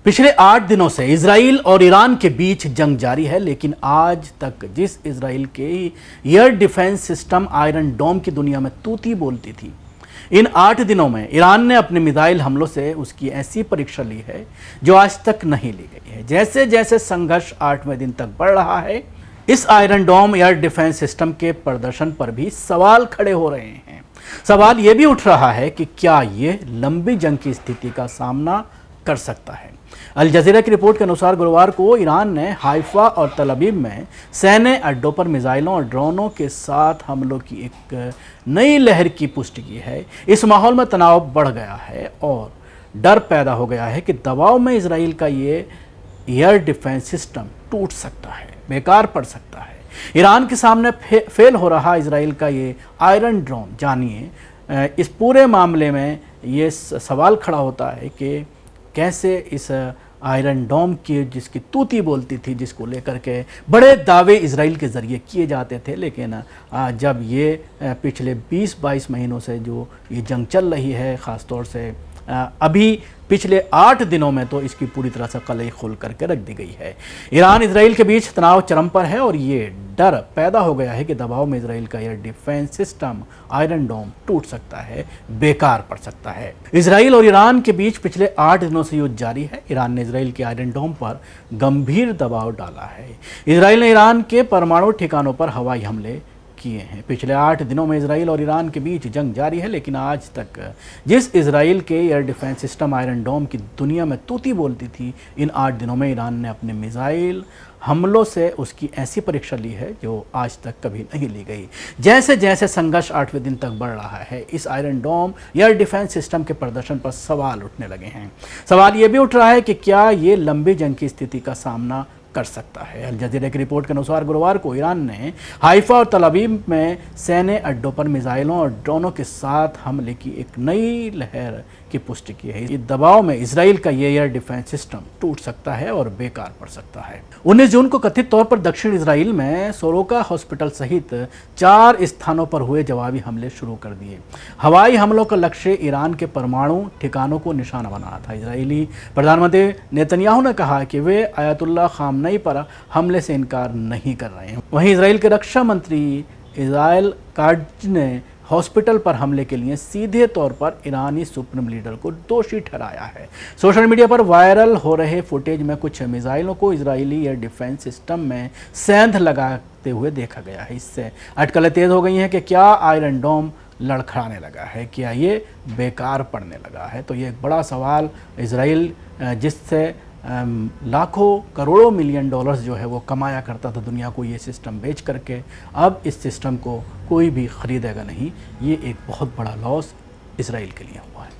पिछले 8 दिनों से इजराइल और ईरान के बीच जंग जारी है, लेकिन आज तक जिस इजराइल के एयर डिफेंस सिस्टम आयरन डोम की दुनिया में तूती बोलती थी, इन 8 दिनों में ईरान ने अपने मिसाइल हमलों से उसकी ऐसी परीक्षा ली है जो आज तक नहीं ली गई है। जैसे जैसे संघर्ष 8वें दिन तक बढ़ रहा है, इस आयरन डोम एयर डिफेंस सिस्टम के प्रदर्शन पर भी सवाल खड़े हो रहे हैं। सवाल ये भी उठ रहा है कि क्या ये लंबी जंग की स्थिति का सामना कर सकता है। अल जज़ीरा की रिपोर्ट के अनुसार गुरुवार को ईरान ने हाइफा और तल अवीव में सैन्य अड्डों पर मिसाइलों और ड्रोनों के साथ हमलों की एक नई लहर की पुष्टि की है। इस माहौल में तनाव बढ़ गया है और डर पैदा हो गया है कि दबाव में इजराइल का ये एयर डिफेंस सिस्टम टूट सकता है, बेकार पड़ सकता है। ईरान के सामने फेल हो रहा इजराइल का ये आयरन ड्रोन, जानिए इस पूरे मामले में ये सवाल खड़ा होता है कि कैसे इस आयरन डोम की जिसकी तूती बोलती थी, जिसको लेकर के बड़े दावे इजराइल के ज़रिए किए जाते थे, लेकिन जब ये पिछले 20-22 महीनों से जो ये जंग चल रही है, ख़ास तौर से अभी पिछले 8 दिनों में तो इसकी पूरी तरह से कलई खोल करके रख दी गई है। ईरान इजराइल के बीच तनाव चरम पर है और ये डर पैदा हो गया है कि दबाव में इजराइल का एयर डिफेंस सिस्टम आयरन डोम टूट सकता है, बेकार पड़ सकता है। इजराइल और ईरान के बीच पिछले 8 दिनों से युद्ध जारी है। ईरान ने इजराइल के आयरन डोम पर गंभीर दबाव डाला है। इजराइल ने ईरान के परमाणु ठिकानों पर हवाई हमले किए हैं। पिछले 8 दिनों में इजराइल और ईरान के बीच जंग जारी है, लेकिन आज तक जिस इजराइल के एयर डिफेंस सिस्टम आयरन डोम की दुनिया में तूती बोलती थी, इन 8 दिनों में ईरान ने अपने मिसाइल हमलों से उसकी ऐसी परीक्षा ली है जो आज तक कभी नहीं ली गई। जैसे जैसे संघर्ष 8वें दिन तक बढ़ रहा है, इस आयरन डोम एयर डिफेंस सिस्टम के प्रदर्शन पर सवाल उठने लगे हैं। सवाल ये भी उठ रहा है कि क्या ये लंबी जंग की स्थिति का सामना कर सकता है। अल जज़ीरा की रिपोर्ट के अनुसार गुरुवार को ईरान ने हाइफा और तल अवीव में सैन्य अड्डों पर मिसाइलों और ड्रोनों के साथ हमले की एक नई लहर की पुष्टि की है। इस दबाव में इजराइल का ये एयर डिफेंस सिस्टम टूट सकता है और बेकार पड़ सकता है। 19 जून को कथित तौर पर दक्षिण इजराइल में सोरोका हॉस्पिटल सहित 4 स्थानों पर हुए जवाबी हमले शुरू कर दिए। हवाई हमलों का लक्ष्य ईरान के परमाणु ठिकानों को निशाना बनाना था। इजरायली प्रधानमंत्री नेतन्याहू ने कहा कि वे आयतुल्लाह खामनेई पर हमले से इनकार नहीं कर रहे हैं। वहीं इजराइल के रक्षा मंत्री इज़राइल काट्ज़ ने हॉस्पिटल पर हमले के लिए सीधे तौर पर ईरानी सुप्रीम लीडर को दोषी ठहराया है। सोशल मीडिया पर वायरल हो रहे फुटेज में कुछ मिसाइलों को इजरायली एयर डिफेंस सिस्टम में सेंध लगाते हुए देखा गया है। इससे अटकलें तेज हो गई हैं कि क्या आयरन डोम लड़खड़ाने लगा है, क्या ये बेकार पड़ने लगा है। तो ये एक बड़ा सवाल, इजराइल जिससे लाखों करोड़ों मिलियन डॉलर्स जो है वो कमाया करता था दुनिया को ये सिस्टम बेच करके, अब इस सिस्टम को कोई भी ख़रीदेगा नहीं। ये एक बहुत बड़ा लॉस इजराइल के लिए हुआ है।